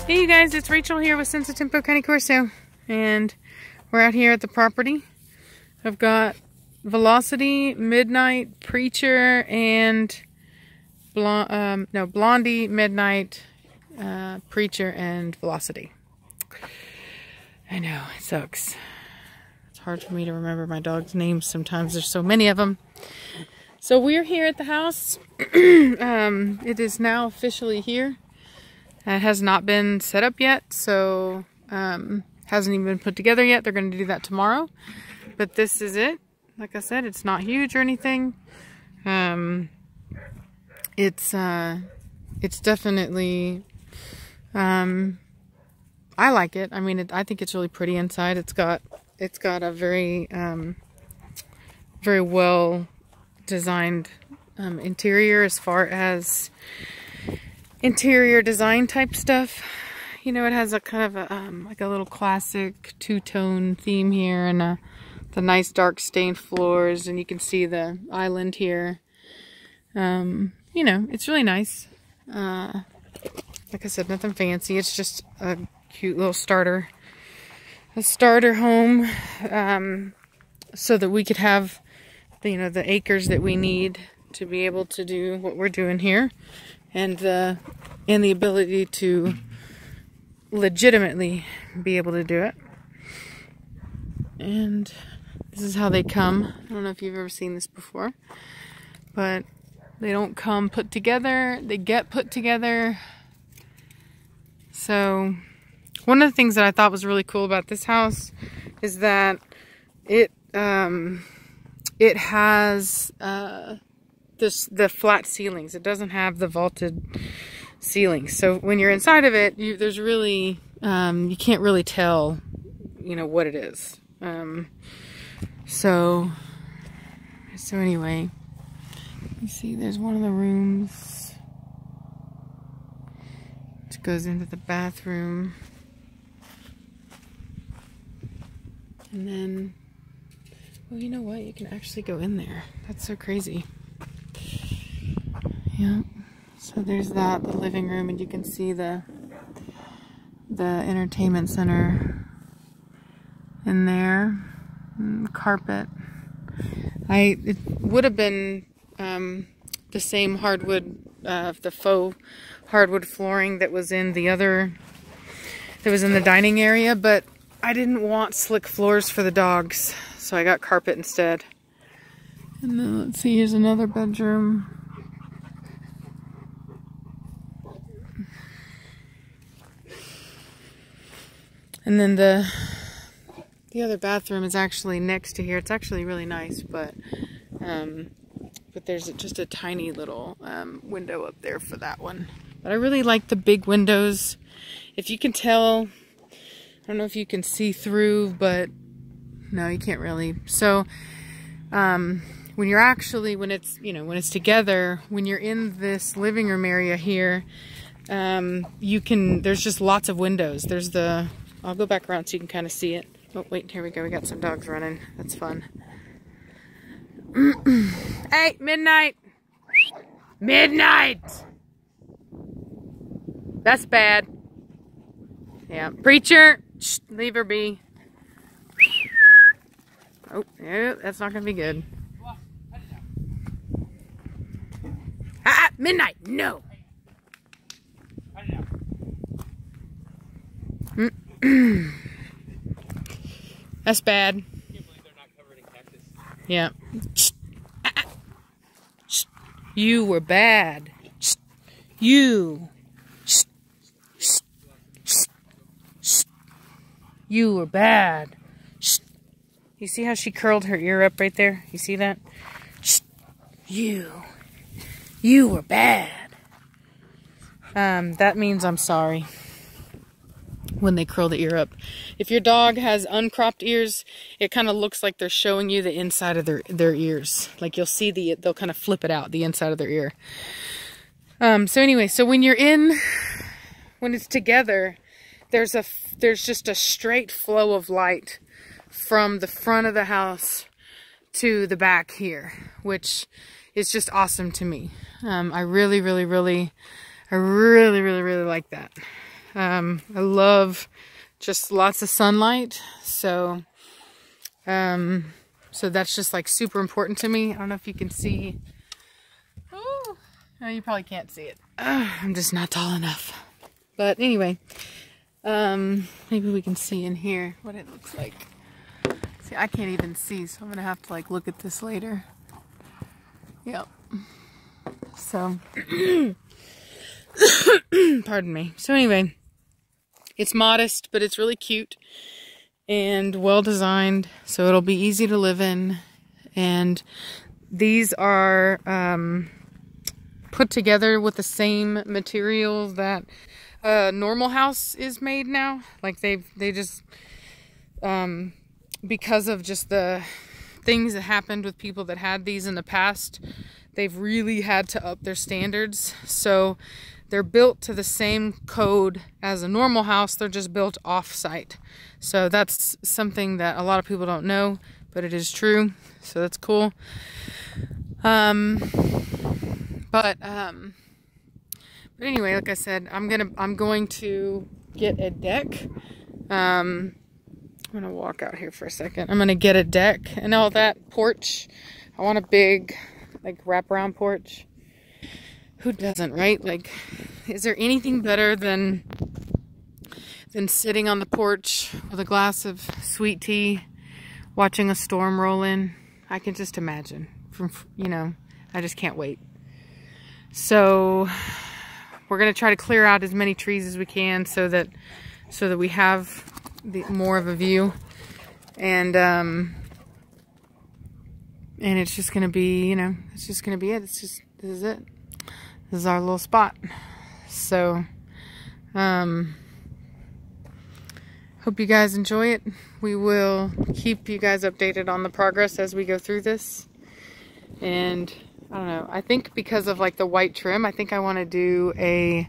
Hey you guys, it's Rachel here with Senza Tempo Cane Corso, and we're out here at the property. I've got Velocity, Midnight, Preacher, and Blondie, Midnight, Preacher, and Velocity. I know, it sucks. It's hard for me to remember my dog's names sometimes. There's so many of them. So we're here at the house. It is now officially here. It has not been set up yet, so hasn't even been put together yet. They're going to do that tomorrow. But this is it. Like I said, it's not huge or anything. It's definitely, I like it. I mean, I think it's really pretty inside. It's got a very, very well designed interior as far as interior design type stuff. You know, it has a kind of a, like a little classic two-tone theme here, and the nice dark stained floors, and you can see the island here. You know, it's really nice. Like I said, nothing fancy. It's just a cute little starter home, so that we could have the acres that we need to be able to do what we're doing here, and the ability to legitimately be able to do it. And this is how they come. I don't know if you've ever seen this before, but they don't come put together. They get put together. So one of the things that I thought was really cool about this house is that it has the flat ceilings. It doesn't have the vaulted ceilings. So when you're inside of it, there's really you can't really tell, what it is. So anyway, you see there's one of the rooms which goes into the bathroom. And then, well, you know what? You can actually go in there. That's so crazy. Yeah. So there's the living room, and you can see the entertainment center in there. And the carpet. It would have been the same hardwood, the faux hardwood flooring that was in the dining area, but I didn't want slick floors for the dogs, so I got carpet instead. And then let's see, here's another bedroom. And then the other bathroom is actually next to here. It's actually really nice, but there's just a tiny little window up there for that one. But I really like the big windows. If you can tell, I don't know if you can see through, but no, you can't really. So when it's together, when you're in this living room area here, there's just lots of windows. I'll go back around so you can kind of see it. Oh, wait, here we go. We got some dogs running. That's fun. Hey, Midnight! Midnight! That's bad. Yeah. Preacher! Shh, leave her be. Oh, no, that's not going to be good. Ah, Midnight! No! That's bad. I can't believe they're not covered in cactus. Yeah. You were bad. You. You were bad. You see how she curled her ear up right there? You see that? You were bad. That means I'm sorry. When they curl the ear up. If your dog has uncropped ears, it kind of looks like they're showing you the inside of their ears. Like you'll see they'll kind of flip it out, the inside of their ear. So anyway, so when it's together, there's just a straight flow of light from the front of the house to the back here, which is just awesome to me. I really like that. I love just lots of sunlight. So, so that's just like super important to me. I don't know if you can see. Oh, no, you probably can't see it. I'm just not tall enough. But anyway, maybe we can see in here what it looks like. See, I can't even see, so I'm gonna have to like look at this later. Yep. So, pardon me. So anyway, it's modest, but it's really cute and well designed, so it'll be easy to live in. And these are put together with the same materials that a normal house is made now. Like they just because of just the things that happened with people that had these in the past, they've really had to up their standards. So they're built to the same code as a normal house. They're just built off-site. So that's something that a lot of people don't know, but it is true. So that's cool. But anyway, like I said, I'm going to get a deck. I'm gonna walk out here for a second. I'm gonna get a deck and all that porch. I want a big, like, wraparound porch. Who doesn't, right? Like, is there anything better than sitting on the porch with a glass of sweet tea, watching a storm roll in? I can just imagine. You know, I just can't wait. So we're gonna try to clear out as many trees as we can so that we have more of a view, and it's just gonna be, you know, it's just gonna be it. This is it. This is our little spot. So hope you guys enjoy it. We will keep you guys updated on the progress as we go through this. And I don't know, I think because of like the white trim, I think I want to do a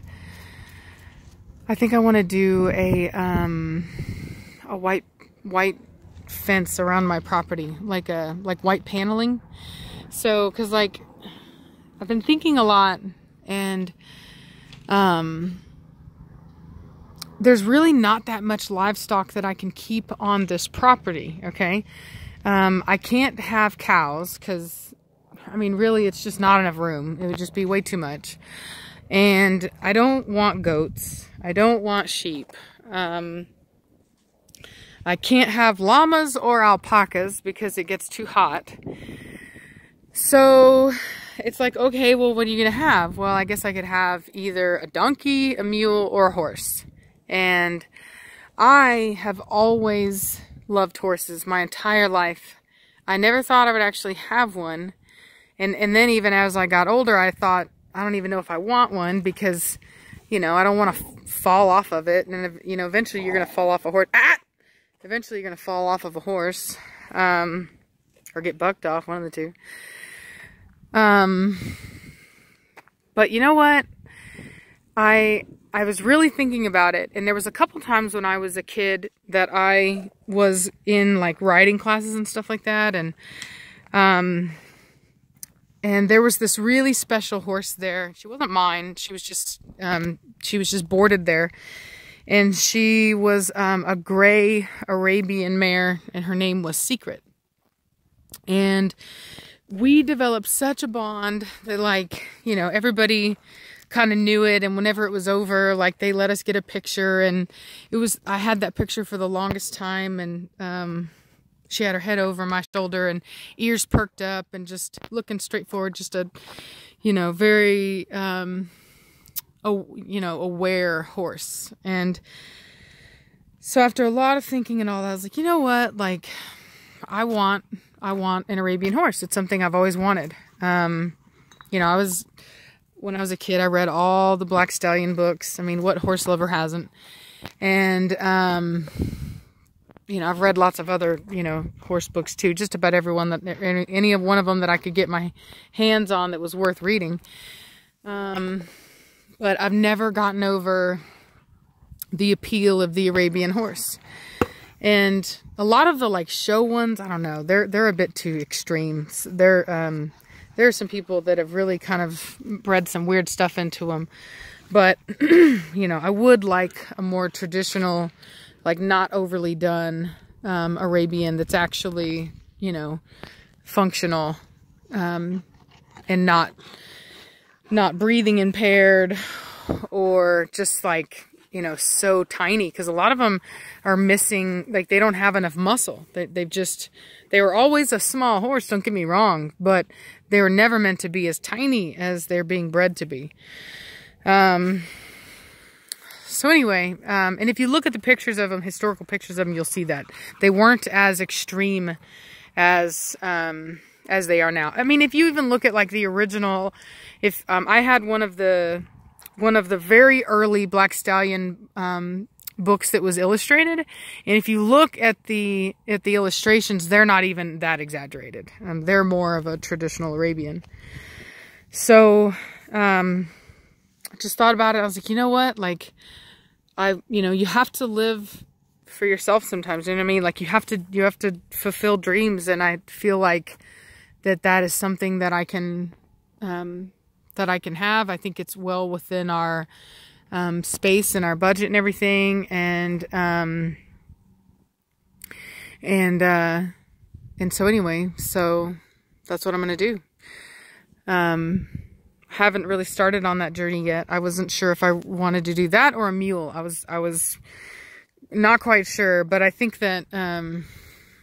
white fence around my property, like white paneling. So, cause like I've been thinking a lot, and there's really not that much livestock that I can keep on this property. Okay. I can't have cows because, I mean, really it's just not enough room. It would just be way too much. And I don't want goats. I don't want sheep. I can't have llamas or alpacas because it gets too hot. So it's like, okay, well, what are you going to have? Well, I guess I could have either a donkey, a mule, or a horse. And I have always loved horses my entire life. I never thought I would actually have one. And then even as I got older, I thought, I don't even know if I want one because, you know, I don't want to fall off of it. And, you know, eventually you're going to fall off a horse. Eventually you're going to fall off of a horse, or get bucked off, one of the two. But you know what? I was really thinking about it, and there was a couple times when I was a kid that I was in like riding classes and stuff like that, and there was this really special horse there. She wasn't mine. She was just boarded there. And she was a gray Arabian mare, and her name was Secret. And we developed such a bond that, like, you know, everybody kind of knew it. And whenever it was over, like, they let us get a picture. And I had that picture for the longest time. And she had her head over my shoulder and ears perked up and just looking straight forward. Just a, you know, very... aware horse. And so after a lot of thinking and all that, I was like, you know what, like, I want an Arabian horse. It's something I've always wanted. You know, when I was a kid, I read all the Black Stallion books. I mean, what horse lover hasn't? And you know, I've read lots of other, you know, horse books too, just about everyone any of one of them that I could get my hands on that was worth reading. But I've never gotten over the appeal of the Arabian horse. And a lot of the like show ones, I don't know, they're a bit too extreme. There are some people that have really kind of bred some weird stuff into them. But, you know, I would like a more traditional, like not overly done Arabian that's actually, you know, functional and not breathing impaired or just like, you know, so tiny, because a lot of them are missing, like they don't have enough muscle. They were always a small horse, don't get me wrong, but they were never meant to be as tiny as they're being bred to be. So anyway, and if you look at the pictures of them, historical pictures of them, you'll see that they weren't as extreme as they are now. I mean, if you even look at like the original, if I had one of the very early Black Stallion books that was illustrated, and if you look at the illustrations, they're not even that exaggerated. They're more of a traditional Arabian. So I just thought about it. I was like, you know what, like you know, you have to live for yourself sometimes, you know what I mean? Like you have to fulfill dreams, and I feel like that is something that I can have. I think it's well within our space and our budget and everything, and so anyway, so that's what I'm gonna do. Haven't really started on that journey yet. I wasn't sure if I wanted to do that or a mule. I was not quite sure, but I think that I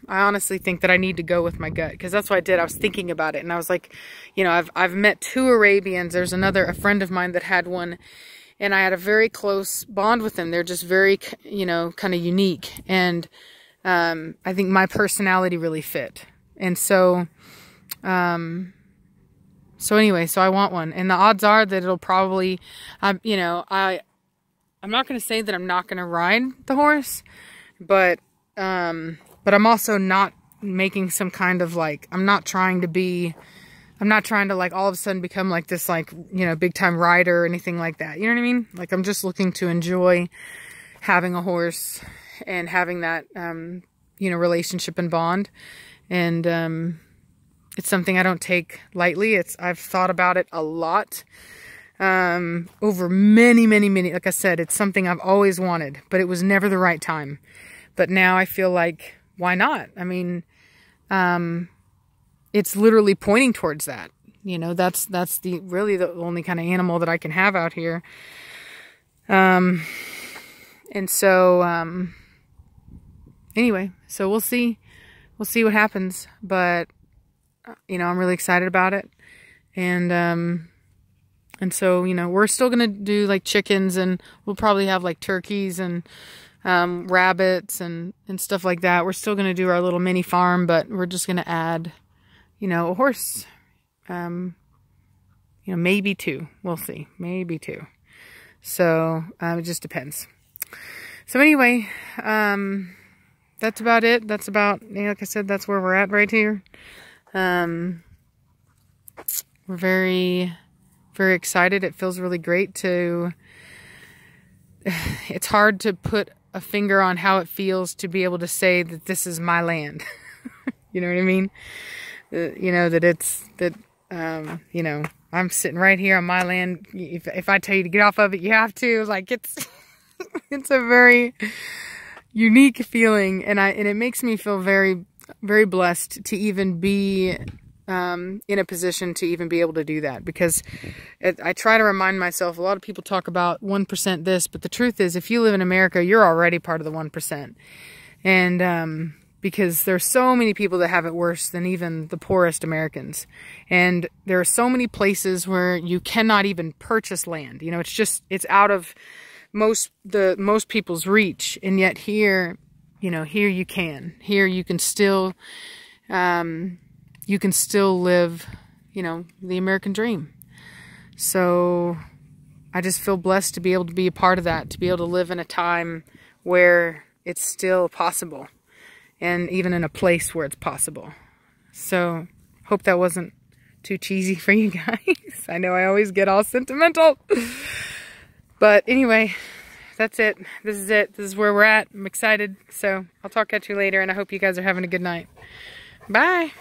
honestly think that I need to go with my gut, because that's what I did. I was thinking about it, and I was like, you know, I've met 2 Arabians. There's a friend of mine that had one, and I had a very close bond with them. They're just very, you know, kind of unique, and I think my personality really fit. And so anyway, so I want one, and the odds are that it'll probably, you know, I'm not going to say that I'm not going to ride the horse, but I'm also not making some kind of like, I'm not trying to like all of a sudden become like this, like, you know, big time rider or anything like that. You know what I mean? Like, I'm just looking to enjoy having a horse and having that, you know, relationship and bond. And, it's something I don't take lightly. I've thought about it a lot, over many, like I said, it's something I've always wanted, but it was never the right time. But now I feel like, why not? I mean, it's literally pointing towards that. You know, that's really the only kind of animal that I can have out here. And so, anyway, so we'll see what happens, but you know, I'm really excited about it. And so, you know, we're still going to do like chickens, and we'll probably have like turkeys and, rabbits and stuff like that. We're still going to do our little mini farm, but we're just going to add, you know, a horse, you know, maybe 2, we'll see, maybe 2. So, it just depends. So anyway, that's about it. That's about, you know, like I said, that's where we're at right here. We're very, very excited. It feels really great it's hard to put a finger on how it feels to be able to say that this is my land. You know what I mean? You know, you know, I'm sitting right here on my land. If I tell you to get off of it, you have to. Like, it's a very unique feeling, and it makes me feel very, very blessed to even be in a position to even be able to do that, because I try to remind myself, a lot of people talk about 1% this, but the truth is, if you live in America, you're already part of the 1%. And because there's so many people that have it worse than even the poorest Americans. And there are so many places where you cannot even purchase land. You know, it's out of most people's reach. And yet here, you know, here you can. Here you can still live, you know, the American dream. So I just feel blessed to be able to be a part of that, to be able to live in a time where it's still possible, and even in a place where it's possible. So hope that wasn't too cheesy for you guys. I know I always get all sentimental. But anyway, that's it. This is it. This is where we're at. I'm excited. So I'll talk at you later, and I hope you guys are having a good night. Bye.